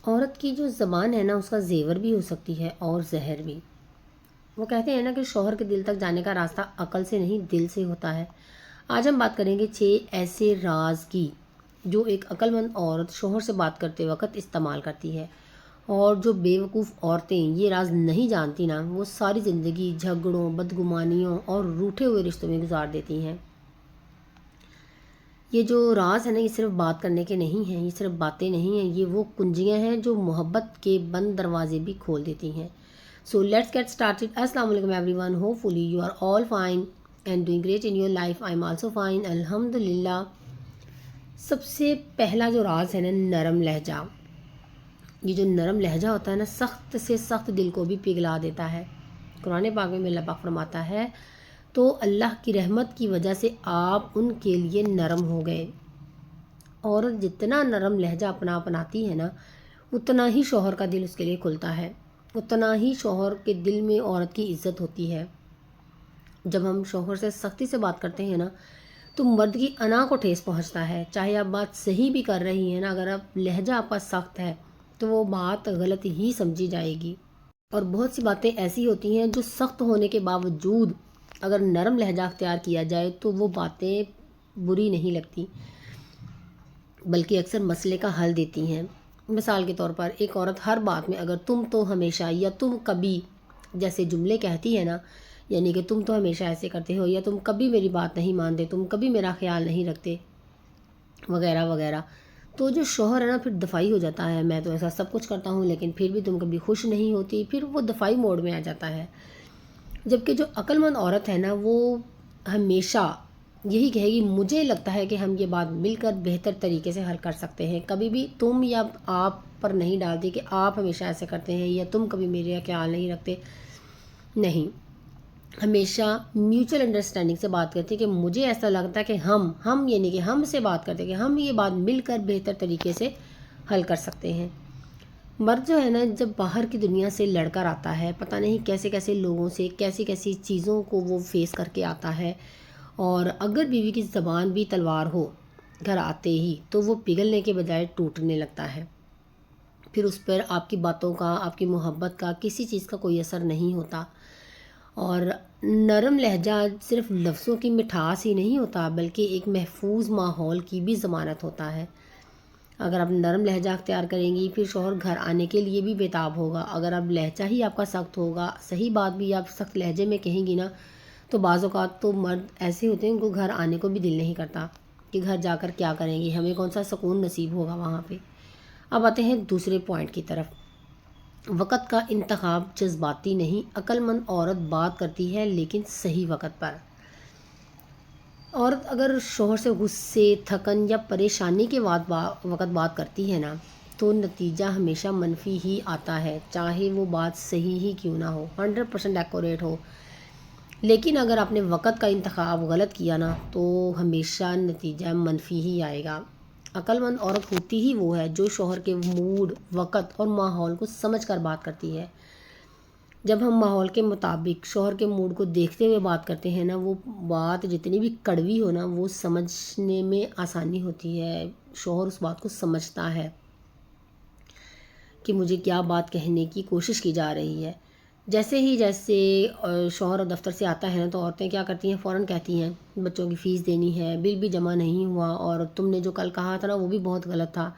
عورت کی جو زبان ہے نا اس کا زیور بھی ہو سکتی ہے اور زہر بھی۔ وہ کہتے ہیں نا کہ شوہر کے دل تک جانے کا راستہ عقل سے نہیں دل سے ہوتا ہے۔ آج ہم بات کریں گے 6 ایسے راز کی جو ایک عقل مند عورت شوہر سے بات کرتے وقت استعمال کرتی ہے، اور جو بیوقوف عورتیں یہ راز نہیں جانتی نا وہ ساری زندگی جھگڑوں، بدگمانیوں اور روٹھے ہوئے رشتوں میں گزار دیتی ہیں۔ یہ جو راز ہے نا یہ صرف بات کرنے کے نہیں ہیں، یہ صرف باتیں نہیں ہیں، یہ وہ کنجیاں ہیں جو محبت کے بند دروازے بھی کھول دیتی ہیں۔ So let's get started. السلام علیکم everyone, hopefully you are all fine and doing great in your life. I am also fine الحمد للہ۔ سب سے پہلا جو راز ہے نا نرم لہجہ۔ یہ جو نرم لہجہ ہوتا ہے نا سخت سے سخت دل کو بھی پگھلا دیتا ہے۔ قرآن پاک میں اللہ پاک فرماتا ہے تو اللہ کی رحمت کی وجہ سے آپ ان کے لیے نرم ہو گئے۔ عورت جتنا نرم لہجہ اپناتی ہے نا اتنا ہی شوہر کا دل اس کے لیے کھلتا ہے، اتنا ہی شوہر کے دل میں عورت کی عزت ہوتی ہے۔ جب ہم شوہر سے سختی سے بات کرتے ہیں نا تو مرد کی انا کو ٹھیس پہنچتا ہے، چاہے آپ بات صحیح بھی کر رہی ہیں نا، اگر آپ لہجہ آپ کا سخت ہے تو وہ بات غلط ہی سمجھی جائے گی۔ اور بہت سی باتیں ایسی ہوتی ہیں جو سخت ہونے کے باوجود اگر نرم لہجہ اختیار کیا جائے تو وہ باتیں بری نہیں لگتی بلکہ اکثر مسئلے کا حل دیتی ہیں۔ مثال کے طور پر ایک عورت ہر بات میں اگر تم تو ہمیشہ یا تم کبھی جیسے جملے کہتی ہے نا، یعنی کہ تم تو ہمیشہ ایسے کرتے ہو، یا تم کبھی میری بات نہیں مانتے، تم کبھی میرا خیال نہیں رکھتے، وغیرہ وغیرہ، تو جو شوہر ہے نا پھر دفاعی ہو جاتا ہے۔ میں تو ایسا سب کچھ کرتا ہوں لیکن پھر بھی تم کبھی خوش نہیں ہوتی، پھر وہ دفاعی موڈ میں آ جاتا ہے۔ جبکہ جو عقل مند عورت ہے نا وہ ہمیشہ یہی کہے گی مجھے لگتا ہے کہ ہم یہ بات مل کر بہتر طریقے سے حل کر سکتے ہیں، کبھی بھی تم یا آپ پر نہیں ڈالتی کہ آپ ہمیشہ ایسے کرتے ہیں یا تم کبھی میرے خیال نہیں رکھتے، نہیں، ہمیشہ میوچل انڈرسٹینڈنگ سے بات کرتی کہ مجھے ایسا لگتا ہے کہ ہم یعنی کہ ہم سے بات کرتے کہ ہم یہ بات مل کر بہتر طریقے سے حل کر سکتے ہیں۔ مرد جو ہے نا جب باہر کی دنیا سے لڑ کر آتا ہے، پتہ نہیں کیسے کیسے لوگوں سے کیسی کیسی چیزوں کو وہ فیس کر کے آتا ہے، اور اگر بیوی کی زبان بھی تلوار ہو گھر آتے ہی تو وہ پگھلنے کے بجائے ٹوٹنے لگتا ہے۔ پھر اس پر آپ کی باتوں کا، آپ کی محبت کا، کسی چیز کا کوئی اثر نہیں ہوتا۔ اور نرم لہجہ صرف لفظوں کی مٹھاس ہی نہیں ہوتا بلکہ ایک محفوظ ماحول کی بھی ضمانت ہوتا ہے۔ اگر آپ نرم لہجہ اختیار کریں گی پھر شوہر گھر آنے کے لیے بھی بےتاب ہوگا۔ اگر اب لہجہ ہی آپ کا سخت ہوگا، صحیح بات بھی آپ سخت لہجے میں کہیں گی نا تو بعض اوقات تو مرد ایسے ہوتے ہیں ان کو گھر آنے کو بھی دل نہیں کرتا کہ گھر جا کر کیا کریں گے، ہمیں کون سا سکون نصیب ہوگا وہاں پہ۔ اب آتے ہیں دوسرے پوائنٹ کی طرف۔ وقت کا انتخاب جذباتی نہیں، عقل مند عورت بات کرتی ہے لیکن صحیح وقت پر۔ عورت اگر شوہر سے غصے، تھکن یا پریشانی کے وقت بات کرتی ہے نا تو نتیجہ ہمیشہ منفی ہی آتا ہے، چاہے وہ بات صحیح ہی کیوں نہ ہو، 100% ایکوریٹ ہو۔ لیکن اگر آپ نے وقت کا انتخاب غلط کیا نا تو ہمیشہ نتیجہ منفی ہی آئے گا۔ عقل مند عورت ہوتی ہی وہ ہے جو شوہر کے موڈ، وقت اور ماحول کو سمجھ کر بات کرتی ہے۔ جب ہم ماحول کے مطابق شوہر کے موڈ کو دیکھتے ہوئے بات کرتے ہیں نا وہ بات جتنی بھی کڑوی ہو نا وہ سمجھنے میں آسانی ہوتی ہے، شوہر اس بات کو سمجھتا ہے کہ مجھے کیا بات کہنے کی کوشش کی جا رہی ہے۔ جیسے شوہر دفتر سے آتا ہے نا تو عورتیں کیا کرتی ہیں، فوراً کہتی ہیں بچوں کی فیس دینی ہے، بل بھی جمع نہیں ہوا، اور تم نے جو کل کہا تھا نا وہ بھی بہت غلط تھا۔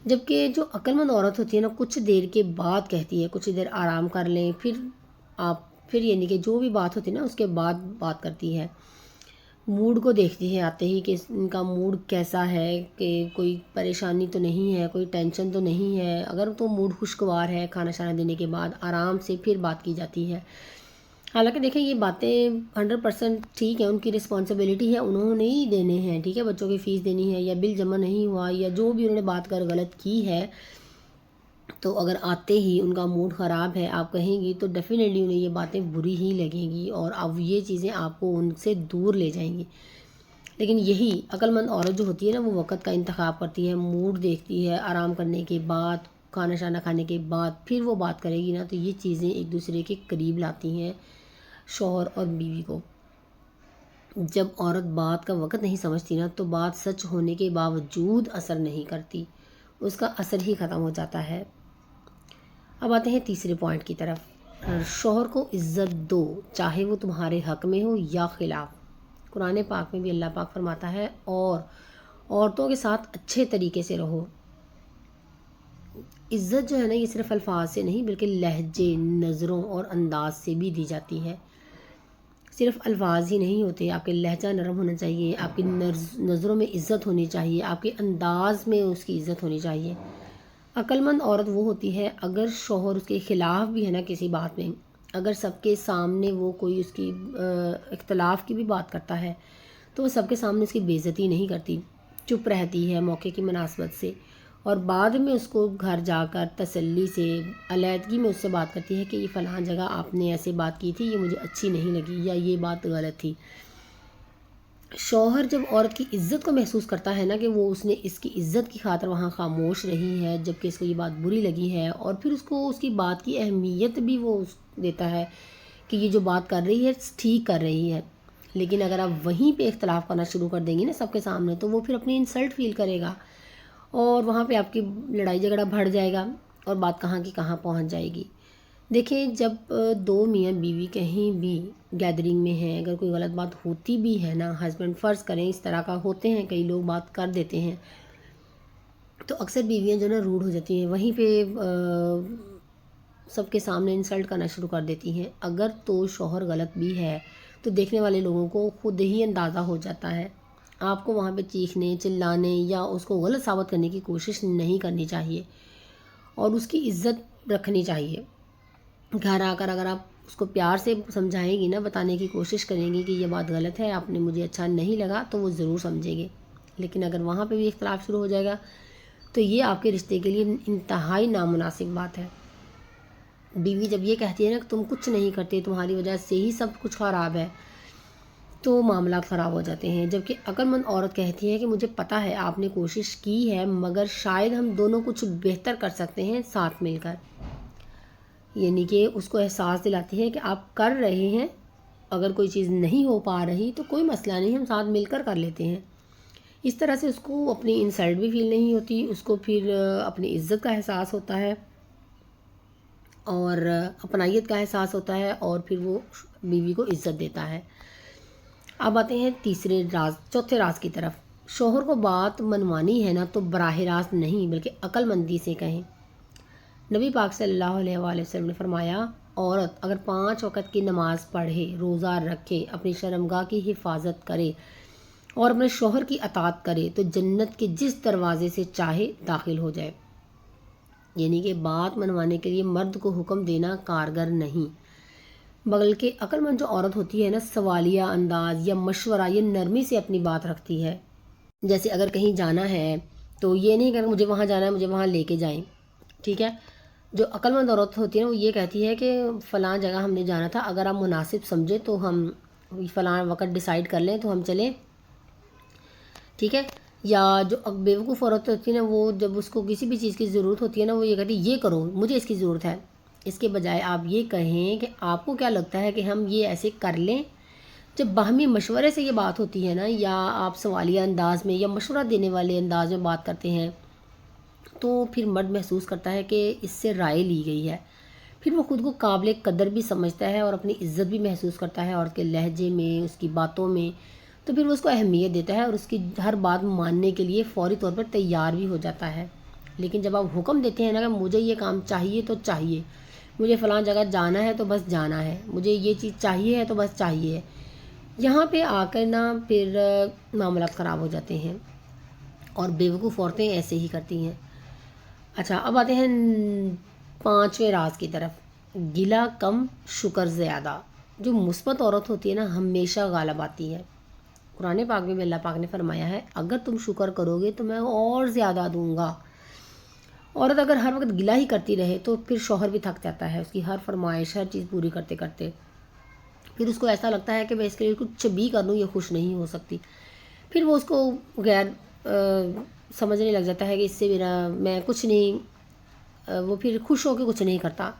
جبکہ جو عقل مند عورت ہوتی ہے نا کچھ دیر کے بعد کہتی ہے، کچھ دیر آرام کر لیں پھر یعنی کہ جو بھی بات ہوتی ہے نا اس کے بعد بات کرتی ہے، موڈ کو دیکھتی ہے آتے ہی کہ ان کا موڈ کیسا ہے، کہ کوئی پریشانی تو نہیں ہے، کوئی ٹینشن تو نہیں ہے۔ اگر تو موڈ خوشگوار ہے کھانا شانا دینے کے بعد آرام سے پھر بات کی جاتی ہے۔ حالانکہ دیکھیں یہ باتیں 100% ٹھیک ہے، ان کی رسپانسبلٹی ہے، انہوں نے ہی دینے ہیں، ٹھیک ہے، بچوں کی فیس دینی ہے یا بل جمع نہیں ہوا یا جو بھی انہوں نے بات کر غلط کی ہے، تو اگر آتے ہی ان کا موڈ خراب ہے آپ کہیں گی تو ڈیفینیٹلی انہیں یہ باتیں بری ہی لگیں گی اور اب یہ چیزیں آپ کو ان سے دور لے جائیں گی۔ لیکن یہی عقل مند عورت جو ہوتی ہے نا وہ وقت کا انتخاب کرتی ہے، موڈ دیکھتی ہے، آرام کرنے کے بعد، کھانا شانا کھانے کے بعد پھر وہ بات کرے گی نا تو یہ چیزیں ایک دوسرے کے قریب لاتی ہیں شوہر اور بیوی کو۔ جب عورت بات کا وقت نہیں سمجھتی نا تو بات سچ ہونے کے باوجود اثر نہیں کرتی، اس کا اثر ہی ختم ہو جاتا ہے۔ اب آتے ہیں تیسرے پوائنٹ کی طرف۔ شوہر کو عزت دو، چاہے وہ تمہارے حق میں ہو یا خلاف۔ قرآن پاک میں بھی اللہ پاک فرماتا ہے اور عورتوں کے ساتھ اچھے طریقے سے رہو۔ عزت جو ہے نا، یہ صرف الفاظ سے نہیں بلکہ لہجے، نظروں اور انداز سے بھی دی جاتی ہے۔ صرف الفاظ ہی نہیں ہوتے، آپ کے لہجہ نرم ہونا چاہیے، آپ کی نظروں میں عزت ہونی چاہیے، آپ کے انداز میں اس کی عزت ہونی چاہیے۔ عقل مند عورت وہ ہوتی ہے اگر شوہر اس کے خلاف بھی ہے نا کسی بات میں، اگر سب کے سامنے وہ کوئی اس کی اختلاف کی بھی بات کرتا ہے تو وہ سب کے سامنے اس کی بے عزتی نہیں کرتی، چپ رہتی ہے موقع کی مناسبت سے، اور بعد میں اس کو گھر جا کر تسلی سے علیحدگی میں اس سے بات کرتی ہے کہ یہ فلاں جگہ آپ نے ایسے بات کی تھی، یہ مجھے اچھی نہیں لگی یا یہ بات غلط تھی۔ شوہر جب عورت کی عزت کو محسوس کرتا ہے نا کہ وہ اس نے اس کی عزت کی خاطر وہاں خاموش رہی ہے جبکہ اس کو یہ بات بری لگی ہے، اور پھر اس کو اس کی بات کی اہمیت بھی وہ دیتا ہے کہ یہ جو بات کر رہی ہے ٹھیک کر رہی ہے، لیکن اگر آپ وہیں پہ اختلاف کرنا شروع کر دیں گی نا سب کے سامنے تو وہ پھر اپنی انسلٹ فیل کرے گا اور وہاں پہ آپ کی لڑائی جھگڑا بڑھ جائے گا اور بات کہاں کی کہاں پہنچ جائے گی۔ دیکھیں، جب دو میاں بیوی کہیں بھی گیدرنگ میں ہیں، اگر کوئی غلط بات ہوتی بھی ہے نا، ہسبینڈ فرض کریں اس طرح کا ہوتے ہیں، کئی لوگ بات کر دیتے ہیں تو اکثر بیویاں جو نا روڈ ہو جاتی ہیں، وہیں پہ سب کے سامنے انسلٹ کرنا شروع کر دیتی ہیں۔ اگر تو شوہر غلط بھی ہے تو دیکھنے والے لوگوں کو خود ہی اندازہ ہو جاتا ہے، آپ کو وہاں پہ چیخنے چلانے یا اس کو غلط ثابت کرنے کی کوشش نہیں کرنی چاہیے اور اس کی عزت رکھنی چاہیے۔ گھر آ کر اگر آپ اس کو پیار سے سمجھائیں گی نا، بتانے کی کوشش کریں گی کہ یہ بات غلط ہے، آپ نے مجھے اچھا نہیں لگا، تو وہ ضرور سمجھیں گے، لیکن اگر وہاں پہ بھی اختلاف شروع ہو جائے گا تو یہ آپ کے رشتے کے لیے انتہائی نامناسب بات ہے۔ بیوی جب یہ کہتی ہے نا کہ تم کچھ نہیں کرتے، تمہاری وجہ سے ہی سب کچھ خراب ہے، تو معاملات خراب ہو جاتے ہیں۔ جبکہ عقل مند عورت کہتی ہے کہ مجھے پتہ ہے آپ نے کوشش کی ہے مگر شاید ہم دونوں کچھ بہتر کر سکتے ہیں ساتھ مل کر، یعنی کہ اس کو احساس دلاتی ہے کہ آپ کر رہے ہیں، اگر کوئی چیز نہیں ہو پا رہی تو کوئی مسئلہ نہیں، ہم ساتھ مل کر کر لیتے ہیں۔ اس طرح سے اس کو اپنی انسلٹ بھی فیل نہیں ہوتی، اس کو پھر اپنی عزت کا احساس ہوتا ہے اور اپنائیت کا احساس ہوتا ہے، اور پھر وہ بیوی کو عزت دیتا ہے۔ اب آتے ہیں چوتھے راز کی طرف۔ شوہر کو بات منوانی ہے نا تو براہ راست نہیں بلکہ عقل مندی سے کہیں۔ نبی پاک صلی اللہ علیہ وآلہ وسلم نے فرمایا، عورت اگر 5 وقت کی نماز پڑھے، روزہ رکھے، اپنی شرمگاہ کی حفاظت کرے اور اپنے شوہر کی اطاعت کرے تو جنت کے جس دروازے سے چاہے داخل ہو جائے۔ یعنی کہ بات منوانے کے لیے مرد کو حکم دینا کارگر نہیں، بلکہ عقل مند جو عورت ہوتی ہے نا، سوالیہ انداز یا مشورہ یا نرمی سے اپنی بات رکھتی ہے۔ جیسے اگر کہیں جانا ہے تو یہ نہیں کہ مجھے وہاں جانا ہے مجھے وہاں لے کے جائیں، ٹھیک ہے۔ جو عقل مند عورت ہوتی ہے نا، وہ یہ کہتی ہے کہ فلاں جگہ ہم نے جانا تھا، اگر آپ مناسب سمجھے تو ہم فلاں وقت ڈیسائیڈ کر لیں تو ہم چلیں، ٹھیک ہے۔ یا جو بیوقوف عورت ہوتی ہے نا، وہ جب اس کو کسی بھی چیز کی ضرورت ہوتی ہے نا، وہ یہ کہتی ہے یہ کرو، مجھے اس کی ضرورت ہے، اس کے بجائے آپ یہ کہیں کہ آپ کو کیا لگتا ہے کہ ہم یہ ایسے کر لیں۔ جب باہمی مشورے سے یہ بات ہوتی ہے نا، یا آپ سوالیہ انداز میں یا مشورہ دینے والے انداز میں بات کرتے ہیں تو پھر مرد محسوس کرتا ہے کہ اس سے رائے لی گئی ہے، پھر وہ خود کو قابل قدر بھی سمجھتا ہے اور اپنی عزت بھی محسوس کرتا ہے عورت کے لہجے میں، اس کی باتوں میں، تو پھر وہ اس کو اہمیت دیتا ہے اور اس کی ہر بات ماننے کے لیے فوری طور پر تیار بھی ہو جاتا ہے۔ لیکن جب آپ حکم دیتے ہیں نا کہ مجھے یہ کام چاہیے تو چاہیے، مجھے فلاں جگہ جانا ہے تو بس جانا ہے، مجھے یہ چیز چاہیے ہے تو بس چاہیے، یہاں پہ آ کر نا پھر معاملات خراب ہو جاتے ہیں اور بیوقوف عورتیں ایسے ہی کرتی ہیں۔ اچھا، اب آتے ہیں 5ویں راز کی طرف۔ گلہ کم شکر زیادہ۔ جو مثبت عورت ہوتی ہے نا، ہمیشہ غالب آتی ہے۔ قرآن پاک میں بھی اللہ پاک نے فرمایا ہے، اگر تم شکر کرو گے تو میں اور زیادہ دوں گا۔ عورت اگر ہر وقت گلہ ہی کرتی رہے تو پھر شوہر بھی تھک جاتا ہے، اس کی ہر فرمائش ہر چیز پوری کرتے کرتے، پھر اس کو ایسا لگتا ہے کہ میں اس کے لیے کچھ بھی کر لوں یہ خوش نہیں ہو سکتی، پھر وہ اس کو غیر سمجھنے لگ جاتا ہے کہ اس سے میں کچھ نہیں، وہ پھر خوش ہو کے کچھ نہیں کرتا۔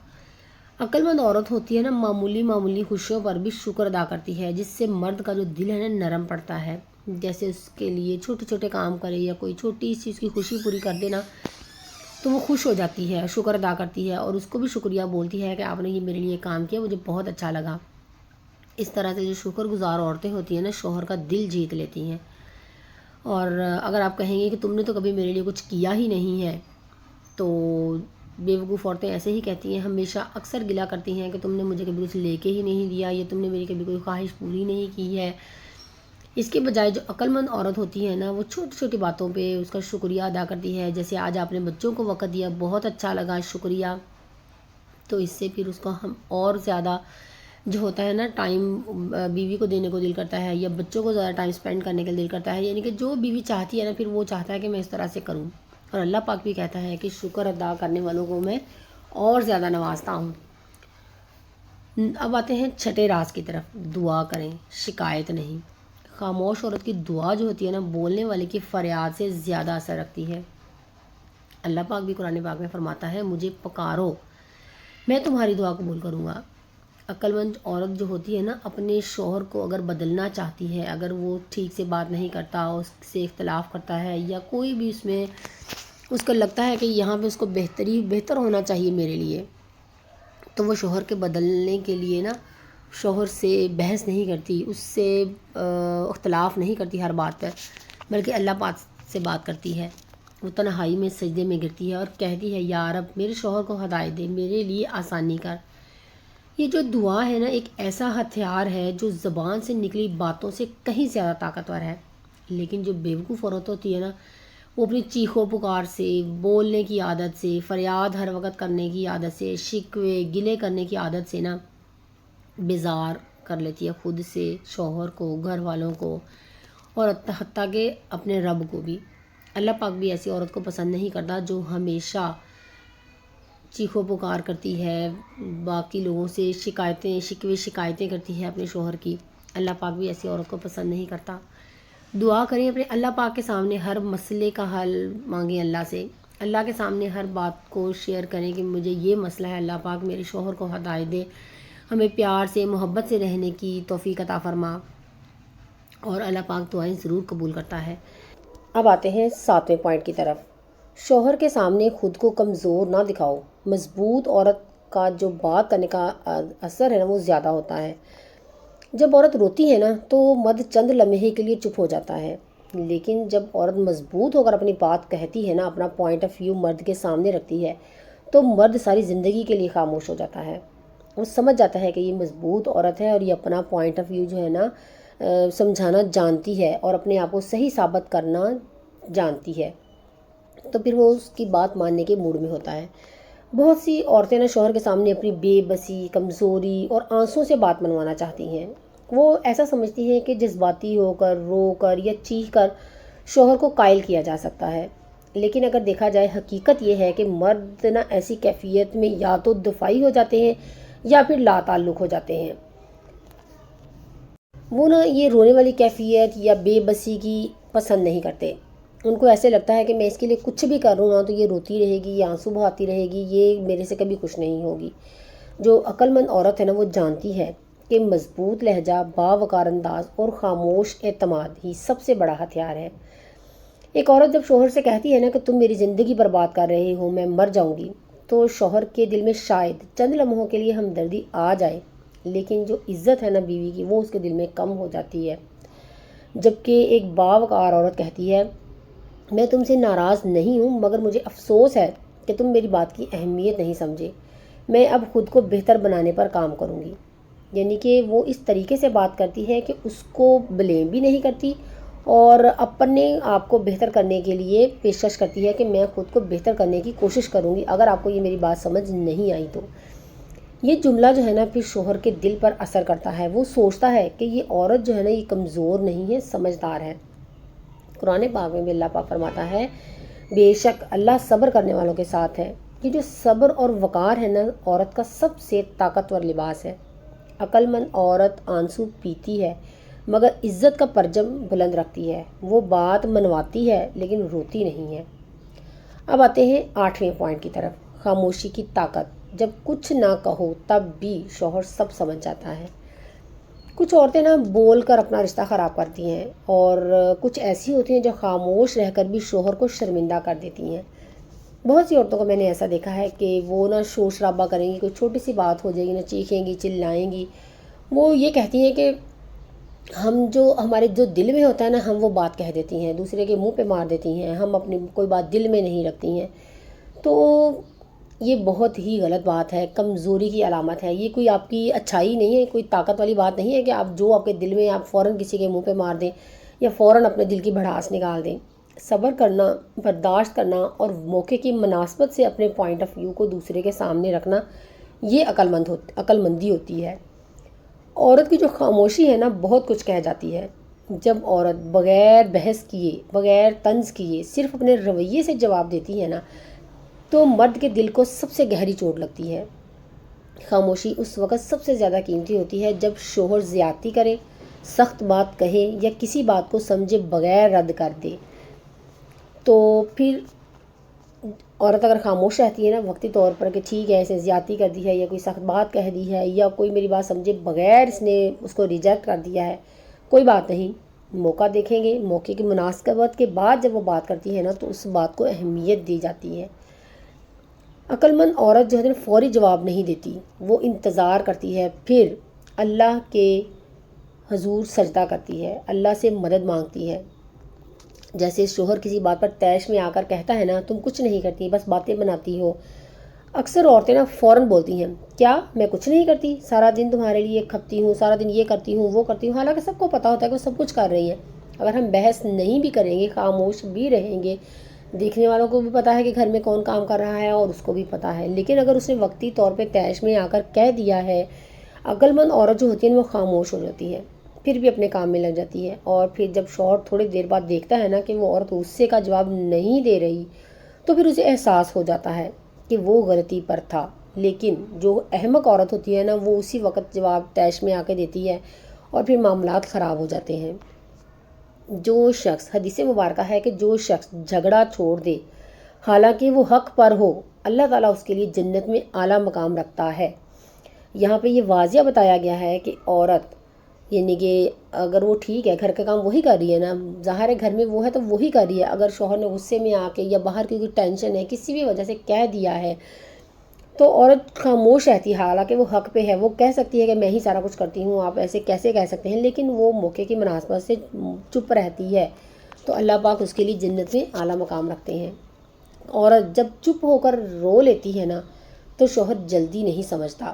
عقل مند عورت ہوتی ہے نا، معمولی خوشیوں پر بھی شکر ادا کرتی ہے، جس سے مرد کا جو دل ہے نا نرم پڑتا ہے۔ جیسے اس کے لیے چھوٹے چھوٹے کام کرے یا کوئی چھوٹی چیز کی خوشی پوری کر دینا، تو وہ خوش ہو جاتی ہے، شکر ادا کرتی ہے اور اس کو بھی شکریہ بولتی ہے کہ آپ نے یہ میرے لیے کام کیا، مجھے بہت اچھا لگا۔ اس طرح سے جو شکر گزار عورتیں ہوتی ہیں نا، شوہر کا دل جیت لیتی ہیں۔ اور اگر آپ کہیں گے کہ تم نے تو کبھی میرے لیے کچھ کیا ہی نہیں ہے، تو بیوقوف عورتیں ایسے ہی کہتی ہیں، ہمیشہ اکثر گلا کرتی ہیں کہ تم نے مجھے کبھی کچھ لے کے ہی نہیں دیا، یا تم نے میری کبھی کوئی خواہش پوری نہیں کی ہے۔ اس کے بجائے جو عقل مند عورت ہوتی ہے نا، وہ چھوٹی چھوٹی باتوں پہ اس کا شکریہ ادا کرتی ہے، جیسے آج آپ نے بچوں کو وقت دیا، بہت اچھا لگا، شکریہ۔ تو اس سے پھر اس کو ہم اور زیادہ جو ہوتا ہے نا ٹائم بیوی کو دینے کو دل کرتا ہے، یا بچوں کو زیادہ ٹائم سپینڈ کرنے کا دل کرتا ہے، یعنی کہ جو بیوی چاہتی ہے نا پھر وہ چاہتا ہے کہ میں اس طرح سے کروں۔ اور اللہ پاک بھی کہتا ہے کہ شکر ادا کرنے والوں کو میں اور زیادہ نوازتا ہوں۔ اب آتے ہیں چھٹے راز کی طرف، دعا کریں، شکایت نہیں۔ خاموش عورت کی دعا جو ہوتی ہے نا، بولنے والے کی فریاد سے زیادہ اثر رکھتی ہے۔ اللہ پاک بھی قرآن پاک میں فرماتا ہے، مجھے پکارو میں تمہاری دعا قبول کروں گا۔ عقل مند عورت جو ہوتی ہے نا، اپنے شوہر کو اگر بدلنا چاہتی ہے، اگر وہ ٹھیک سے بات نہیں کرتا، اس سے اختلاف کرتا ہے، یا کوئی بھی اس میں اس کو لگتا ہے کہ یہاں پہ اس کو بہتر ہونا چاہیے میرے لیے، تو وہ شوہر کے بدلنے کے لیے نا شوہر سے بحث نہیں کرتی، اس سے اختلاف نہیں کرتی ہر بات پر، بلکہ اللہ پاک سے بات کرتی ہے۔ وہ تنہائی میں سجدے میں گرتی ہے اور کہتی ہے، یا رب میرے شوہر کو ہدایت دے، میرے لیے آسانی کر۔ یہ جو دعا ہے نا، ایک ایسا ہتھیار ہے جو زبان سے نکلی باتوں سے کہیں زیادہ طاقتور ہے۔ لیکن جو بیوقوف عورت ہوتی ہے نا، وہ اپنی چیخ و پکار سے، بولنے کی عادت سے، فریاد ہر وقت کرنے کی عادت سے، شکوے گلے کرنے کی عادت سے نا بیزار کر لیتی ہے خود سے، شوہر کو، گھر والوں کو، اور حتیٰ کہ اپنے رب کو بھی۔ اللہ پاک بھی ایسی عورت کو پسند نہیں کرتا جو ہمیشہ چیخ و پکار کرتی ہے، باقی لوگوں سے شکایتیں کرتی ہے اپنے شوہر کی۔ اللہ پاک بھی ایسی عورت کو پسند نہیں کرتا۔ دعا کریں اپنے اللہ پاک کے سامنے، ہر مسئلے کا حل مانگیں اللہ سے، اللہ کے سامنے ہر بات کو شیئر کریں کہ مجھے یہ مسئلہ ہے، اللہ پاک میرے شوہر کو ہدایت دے، ہمیں پیار سے محبت سے رہنے کی توفیق عطا فرما، اور اللہ پاک دعائیں ضرور قبول کرتا ہے۔ اب آتے ہیں 7ویں پوائنٹ کی طرف، شوہر کے سامنے خود کو کمزور نہ دکھاؤ۔ مضبوط عورت کا جو بات کرنے کا اثر ہے نا، وہ زیادہ ہوتا ہے۔ جب عورت روتی ہے نا تو مرد چند لمحے کے لیے چپ ہو جاتا ہے، لیکن جب عورت مضبوط ہو کر اپنی بات کہتی ہے نا، اپنا پوائنٹ آف ویو مرد کے سامنے رکھتی ہے، تو مرد ساری زندگی کے لیے خاموش ہو جاتا ہے۔ وہ سمجھ جاتا ہے کہ یہ مضبوط عورت ہے اور یہ اپنا پوائنٹ آف ویو جو ہے نا سمجھانا جانتی ہے اور اپنے آپ کو صحیح ثابت کرنا جانتی ہے، تو پھر وہ اس کی بات ماننے کے موڈ میں ہوتا ہے۔ بہت سی عورتیں نا شوہر کے سامنے اپنی بے بسی، کمزوری اور آنسوں سے بات منوانا چاہتی ہیں۔ وہ ایسا سمجھتی ہیں کہ جذباتی ہو کر، رو کر یا چیخ کر شوہر کو قائل کیا جا سکتا ہے، لیکن اگر دیکھا جائے حقیقت یہ ہے کہ مرد نا ایسی کیفیت میں یا تو دفاعی ہو جاتے ہیں یا پھر لا تعلق ہو جاتے ہیں۔ وہ نا یہ رونے والی کیفیت یا بے بسی کی پسند نہیں کرتے۔ ان کو ایسے لگتا ہے کہ میں اس کے لیے کچھ بھی کروں نا تو یہ روتی رہے گی، یہ آنسو بہاتی رہے گی، یہ میرے سے کبھی خوش نہیں ہوگی۔ جو عقل مند عورت ہے نا، وہ جانتی ہے کہ مضبوط لہجہ، باوقار انداز اور خاموش اعتماد ہی سب سے بڑا ہتھیار ہے۔ ایک عورت جب شوہر سے کہتی ہے نا کہ تم میری زندگی برباد کر رہے ہو، میں مر جاؤں گی، تو شوہر کے دل میں شاید چند لمحوں کے لیے ہمدردی آ جائے، لیکن جو عزت ہے نا بیوی کی، وہ اس کے دل میں کم ہو جاتی ہے۔ جبکہ ایک باوقار عورت کہتی ہے، میں تم سے ناراض نہیں ہوں، مگر مجھے افسوس ہے کہ تم میری بات کی اہمیت نہیں سمجھے، میں اب خود کو بہتر بنانے پر کام کروں گی۔ یعنی کہ وہ اس طریقے سے بات کرتی ہے کہ اس کو بلیم بھی نہیں کرتی اور اپنے آپ کو بہتر کرنے کے لیے پیشکش کرتی ہے کہ میں خود کو بہتر کرنے کی کوشش کروں گی، اگر آپ کو یہ میری بات سمجھ نہیں آئی تو۔ یہ جملہ جو ہے نا پھر شوہر کے دل پر اثر کرتا ہے، وہ سوچتا ہے کہ یہ عورت جو ہے نا یہ کمزور نہیں ہے، سمجھدار ہے۔ قرآن پاک میں بھی اللہ پاک فرماتا ہے، بے شک اللہ صبر کرنے والوں کے ساتھ ہے۔ یہ جو صبر اور وقار ہے نا، عورت کا سب سے طاقتور لباس ہے۔ عقل مند عورت آنسو پیتی ہے مگر عزت کا پرچم بلند رکھتی ہے، وہ بات منواتی ہے لیکن روتی نہیں ہے۔ اب آتے ہیں 8ویں پوائنٹ کی طرف، خاموشی کی طاقت۔ جب کچھ نہ کہو تب بھی شوہر سب سمجھ جاتا ہے۔ کچھ عورتیں نا بول کر اپنا رشتہ خراب کرتی ہیں، اور کچھ ایسی ہوتی ہیں جو خاموش رہ کر بھی شوہر کو شرمندہ کر دیتی ہیں۔ بہت سی عورتوں کو میں نے ایسا دیکھا ہے کہ وہ نہ شور شرابہ کریں گی، کوئی چھوٹی سی بات ہو جائے گی نہ چیخیں گی چلائیں گی، وہ یہ کہتی ہیں کہ ہمارے جو دل میں ہوتا ہے نا ہم وہ بات کہہ دیتی ہیں، دوسرے کے منہ پہ مار دیتی ہیں، ہم اپنی کوئی بات دل میں نہیں رکھتی ہیں. تو یہ بہت ہی غلط بات ہے، کمزوری کی علامت ہے. یہ کوئی آپ کی اچھائی نہیں ہے، کوئی طاقت والی بات نہیں ہے کہ آپ جو آپ کے دل میں آپ فوراً کسی کے منہ پہ مار دیں یا فوراً اپنے دل کی بھڑاس نکال دیں. صبر کرنا، برداشت کرنا اور موقع کی مناسبت سے اپنے پوائنٹ آف ویو کو دوسرے کے سامنے رکھنا، یہ عقل مندی ہوتی ہے. عورت کی جو خاموشی ہے نا بہت کچھ کہہ جاتی ہے. جب عورت بغیر بحث کیے، بغیر طنز کیے صرف اپنے رویے سے جواب دیتی ہے نا تو مرد کے دل کو سب سے گہری چوٹ لگتی ہے. خاموشی اس وقت سب سے زیادہ قیمتی ہوتی ہے جب شوہر زیادتی کرے، سخت بات کہے یا کسی بات کو سمجھے بغیر رد کر دے. تو پھر عورت اگر خاموش رہتی ہے نا وقتی طور پر کہ ٹھیک ہے اسے زیادتی کر دی ہے یا کوئی سخت بات کہہ دی ہے یا کوئی میری بات سمجھے بغیر اس نے اس کو ریجیکٹ کر دیا ہے، کوئی بات نہیں، موقع دیکھیں گے، موقع کی مناسبت کے بعد جب وہ بات کرتی ہے نا تو اس بات کو اہمیت دی جاتی ہے. عقل مند عورت جو ہے فوری جواب نہیں دیتی، وہ انتظار کرتی ہے، پھر اللہ کے حضور سجدہ کرتی ہے، اللہ سے مدد مانگتی ہے. جیسے شوہر کسی بات پر طیش میں آ کر کہتا ہے نا تم کچھ نہیں کرتی بس باتیں بناتی ہو، اکثر عورتیں نا فوراً بولتی ہیں کیا میں کچھ نہیں کرتی، سارا دن تمہارے لیے کھپتی ہوں، سارا دن یہ کرتی ہوں وہ کرتی ہوں. حالانکہ سب کو پتہ ہوتا ہے کہ وہ سب کچھ کر رہی ہیں. اگر ہم بحث نہیں بھی کریں گے، خاموش بھی رہیں گے، دیکھنے والوں کو بھی پتہ ہے کہ گھر میں کون کام کر رہا ہے اور اس کو بھی پتہ ہے. لیکن اگر اس نے وقتی طور پہ طیش میں آ کر کہہ دیا ہے، عقل مند عورت جو ہوتی ہے وہ خاموش ہو جاتی ہے، پھر بھی اپنے کام میں لگ جاتی ہے. اور پھر جب شوہر تھوڑی دیر بعد دیکھتا ہے نا کہ وہ عورت غصے کا جواب نہیں دے رہی تو پھر اسے احساس ہو جاتا ہے کہ وہ غلطی پر تھا. لیکن جو احمق عورت ہوتی ہے نا وہ اسی وقت جواب طیش میں آ کے دیتی ہے اور پھر معاملات خراب ہو جاتے ہیں. جو شخص، حدیث مبارکہ ہے کہ جو شخص جھگڑا چھوڑ دے حالانکہ وہ حق پر ہو، اللہ تعالیٰ اس کے لیے جنت میں اعلیٰ مقام رکھتا ہے. یہاں پہ یہ واضح بتایا گیا ہے کہ عورت یعنی کہ اگر وہ ٹھیک ہے گھر کا کام وہی کر رہی ہے نا، ظاہر ہے گھر میں وہ ہے تو وہی کر رہی ہے. اگر شوہر نے غصے میں آ کے یا باہر کی کوئی ٹینشن ہے کسی بھی وجہ سے کہہ دیا ہے تو عورت خاموش رہتی ہے، حالانکہ وہ حق پہ ہے. وہ کہہ سکتی ہے کہ میں ہی سارا کچھ کرتی ہوں، آپ ایسے کیسے کہہ سکتے ہیں، لیکن وہ موقع کی مناسبت سے چپ رہتی ہے تو اللہ پاک اس کے لیے جنت میں اعلیٰ مقام رکھتے ہیں. عورت جب چپ ہو کر رو لیتی ہے نا تو شوہر جلدی نہیں سمجھتا،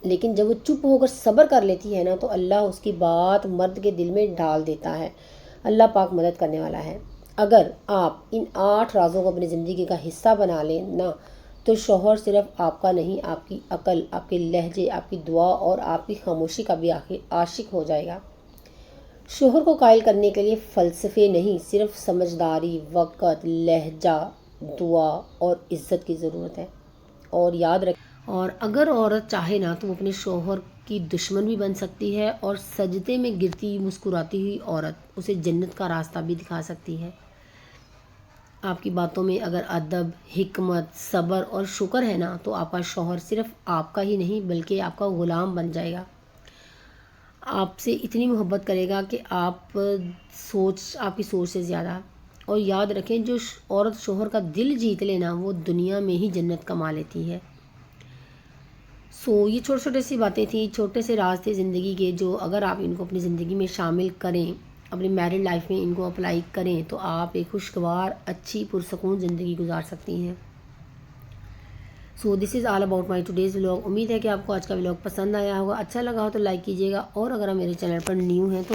لیکن جب وہ چپ ہو کر صبر کر لیتی ہے نا تو اللہ اس کی بات مرد کے دل میں ڈال دیتا ہے. اللہ پاک مدد کرنے والا ہے. اگر آپ ان 8 رازوں کو اپنی زندگی کا حصہ بنا لیں نا تو شوہر صرف آپ کا نہیں، آپ کی عقل، آپ کے لہجے، آپ کی دعا اور آپ کی خاموشی کا بھی آخر عاشق ہو جائے گا. شوہر کو قائل کرنے کے لیے فلسفے نہیں، صرف سمجھداری، وقت، لہجہ، دعا اور عزت کی ضرورت ہے. اور یاد رکھ، اور اگر عورت چاہے نا تو وہ اپنے شوہر کی دشمن بھی بن سکتی ہے اور سجدے میں گرتی مسکراتی ہوئی عورت اسے جنت کا راستہ بھی دکھا سکتی ہے. آپ کی باتوں میں اگر ادب، حکمت، صبر اور شکر ہے نا تو آپ کا شوہر صرف آپ کا ہی نہیں بلکہ آپ کا غلام بن جائے گا. آپ سے اتنی محبت کرے گا کہ آپ کی سوچ سے زیادہ. اور یاد رکھیں جو عورت شوہر کا دل جیت لینا وہ دنیا میں ہی جنت کما لیتی ہے. یہ چھوٹی چھوٹی سی باتیں تھیں، چھوٹے سے راز تھے زندگی کے، جو اگر آپ ان کو اپنی زندگی میں شامل کریں، اپنی میرڈ لائف میں ان کو اپلائی کریں تو آپ ایک خوشگوار، اچھی، پرسکون زندگی گزار سکتی ہیں. This is all about my today's vlog. امید ہے کہ آپ کو آج کا ولاگ پسند آیا ہوگا. اچھا لگا ہو تو لائک کیجیے گا اور اگر آپ میرے چینل پر نیو ہیں تو